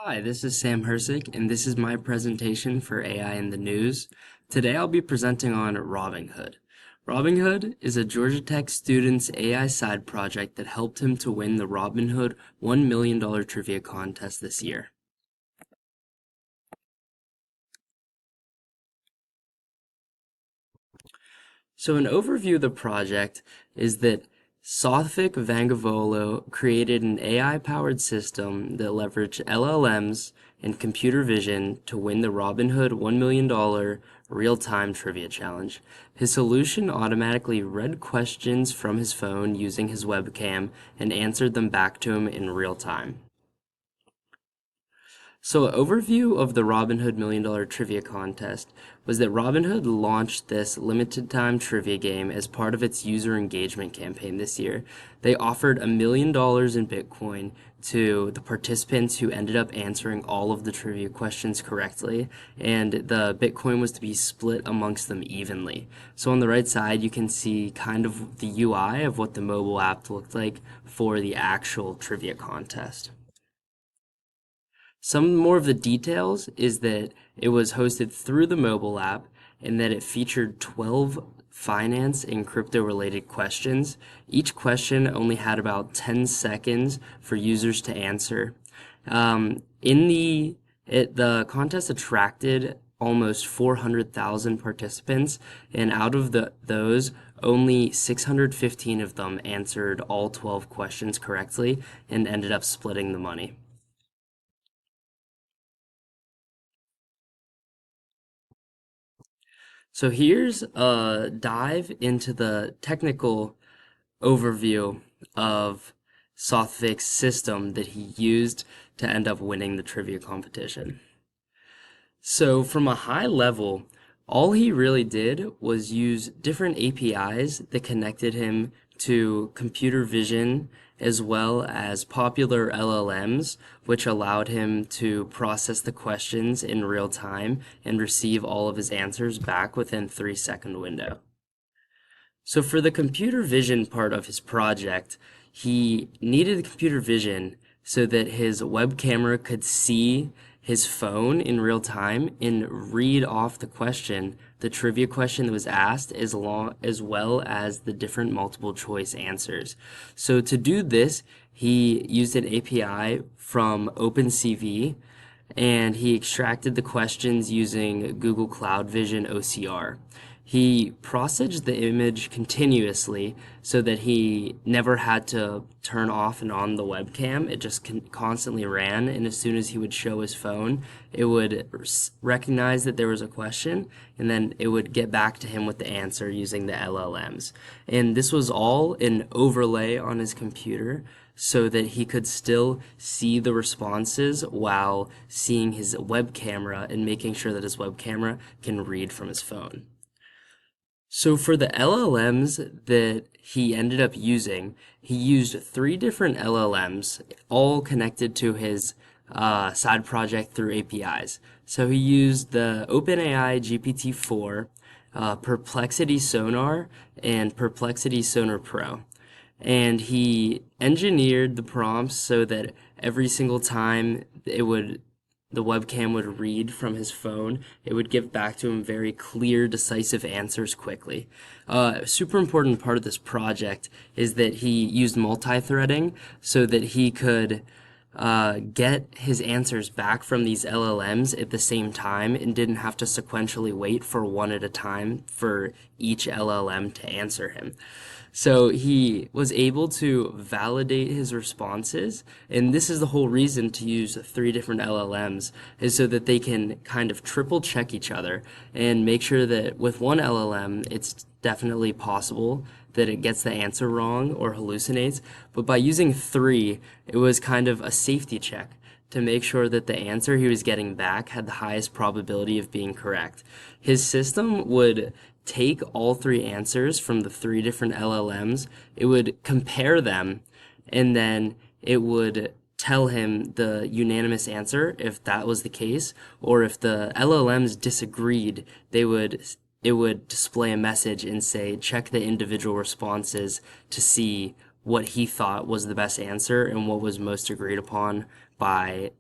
Hi, this is Sam Hersick, and this is my presentation for AI in the News. Today I'll be presenting on RobbingHood. RobbingHood is a Georgia Tech student's AI side project that helped him to win the RobbingHood $1 million trivia contest this year. So an overview of the project is that Sothvik Vangavolo created an AI-powered system that leveraged LLMs and computer vision to win the RobbingHood $1 million real-time trivia challenge. His solution automatically read questions from his phone using his webcam and answered them back to him in real time. So, an overview of the RobbingHood $1 million trivia contest was that Robinhood launched this limited time trivia game as part of its user engagement campaign this year. They offered $1 million in Bitcoin to the participants who ended up answering all of the trivia questions correctly, and the Bitcoin was to be split amongst them evenly. So on the right side, you can see kind of the UI of what the mobile app looked like for the actual trivia contest. Some more of the details is that it was hosted through the mobile app and that it featured 12 finance and crypto related questions. Each question only had about 10 seconds for users to answer. The contest attracted almost 400,000 participants, and out of those, only 615 of them answered all 12 questions correctly and ended up splitting the money. So here's a dive into the technical overview of Sothvik's system that he used to end up winning the trivia competition. So from a high level, all he really did was use different APIs that connected him to computer vision as well as popular LLMs, which allowed him to process the questions in real time and receive all of his answers back within 3-second window. So for the computer vision part of his project, he needed computer vision so that his web camera could see his phone in real time and read off the trivia question that was asked, as well as the different multiple choice answers. So to do this, he used an API from OpenCV and he extracted the questions using Google Cloud Vision OCR. He processed the image continuously so that he never had to turn off and on the webcam. It just constantly ran, and as soon as he would show his phone, it would recognize that there was a question, and then it would get back to him with the answer using the LLMs. And this was all an overlay on his computer so that he could still see the responses while seeing his web camera and making sure that his web camera can read from his phone. So for the LLMs that he ended up using, he used 3 different LLMs, all connected to his side project through APIs. So he used the OpenAI GPT-4, Perplexity Sonar, and Perplexity Sonar Pro. And he engineered the prompts so that every single time the webcam would read from his phone, it would give back to him very clear, decisive answers quickly. A super important part of this project is that he used multi-threading so that he could get his answers back from these LLMs at the same time and didn't have to sequentially wait for one at a time for each LLM to answer him. So he was able to validate his responses, and this is the whole reason to use 3 different LLMs, is so that they can kind of triple check each other and make sure that with one LLM, it's definitely possible that it gets the answer wrong or hallucinates, but by using 3, it was kind of a safety check to make sure that the answer he was getting back had the highest probability of being correct. His system would take all 3 answers from the 3 different LLMs, it would compare them, and then it would tell him the unanimous answer if that was the case, or if the LLMs disagreed, it would display a message and say, check the individual responses to see what he thought was the best answer and what was most agreed upon by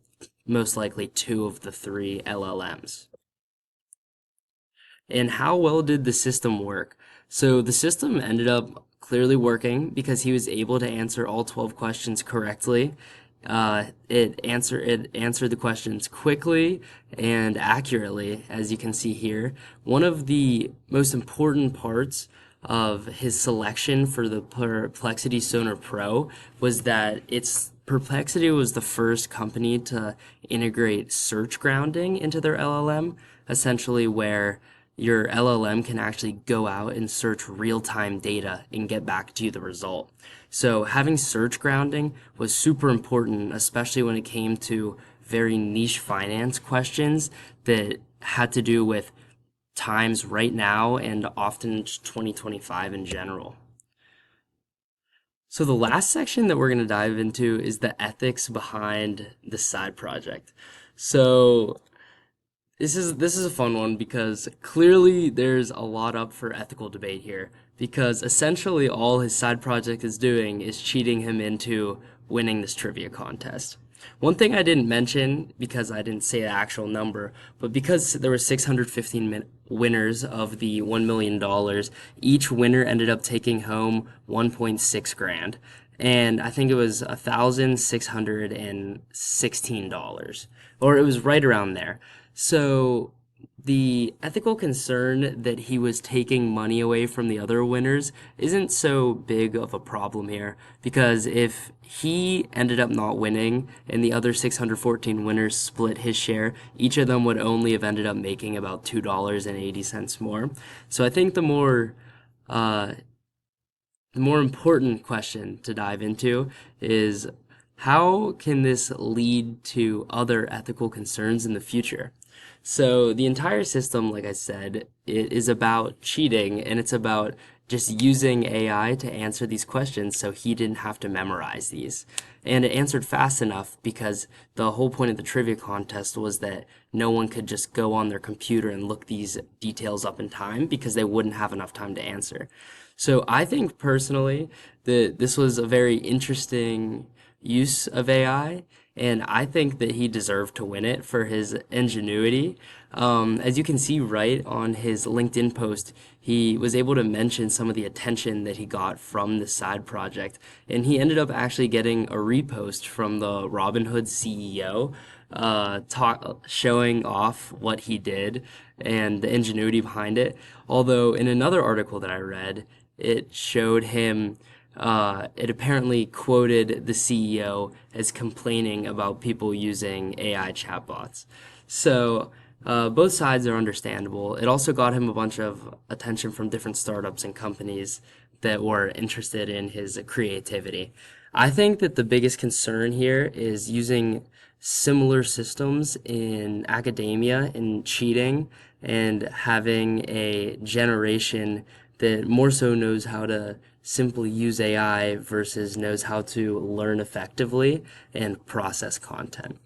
most likely two of the three LLMs. And how well did the system work? So the system ended up clearly working because he was able to answer all 12 questions correctly. It answered the questions quickly and accurately, as you can see here. One of the most important parts of his selection for the Perplexity Sonar Pro was that Perplexity was the first company to integrate search grounding into their LLM, essentially where your LLM can actually go out and search real-time data and get back to you the result. So having search grounding was super important, especially when it came to very niche finance questions that had to do with times right now and often 2025 in general. So the last section that we're going to dive into is the ethics behind the side project. So this is a fun one because clearly there's a lot up for ethical debate here because essentially all his side project is doing is cheating him into winning this trivia contest. One thing I didn't mention because I didn't say the actual number, but because there were 615 winners of the $1 million, each winner ended up taking home 1.6 grand. And I think it was $1,616, or it was right around there. So the ethical concern that he was taking money away from the other winners isn't so big of a problem here because if he ended up not winning and the other 614 winners split his share, each of them would only have ended up making about $2.80 more. So I think uh, the more important question to dive into is how can this lead to other ethical concerns in the future? So the entire system, like I said, it is about cheating and it's about just using AI to answer these questions so he didn't have to memorize these. And it answered fast enough because the whole point of the trivia contest was that no one could just go on their computer and look these details up in time because they wouldn't have enough time to answer. So I think personally that this was a very interesting use of AI, and I think that he deserved to win it for his ingenuity. As you can see right on his LinkedIn post, he was able to mention some of the attention that he got from the side project, and he ended up actually getting a repost from the Robinhood CEO, showing off what he did and the ingenuity behind it. Although in another article that I read, it showed him it apparently quoted the CEO as complaining about people using AI chatbots. So both sides are understandable. It also got him a bunch of attention from different startups and companies that were interested in his creativity. I think that the biggest concern here is using similar systems in academia and cheating and having a generation that more so knows how to simply use AI versus knows how to learn effectively and process content.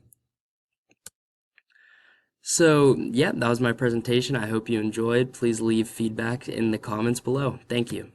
So, yeah, that was my presentation. I hope you enjoyed. Please leave feedback in the comments below. Thank you.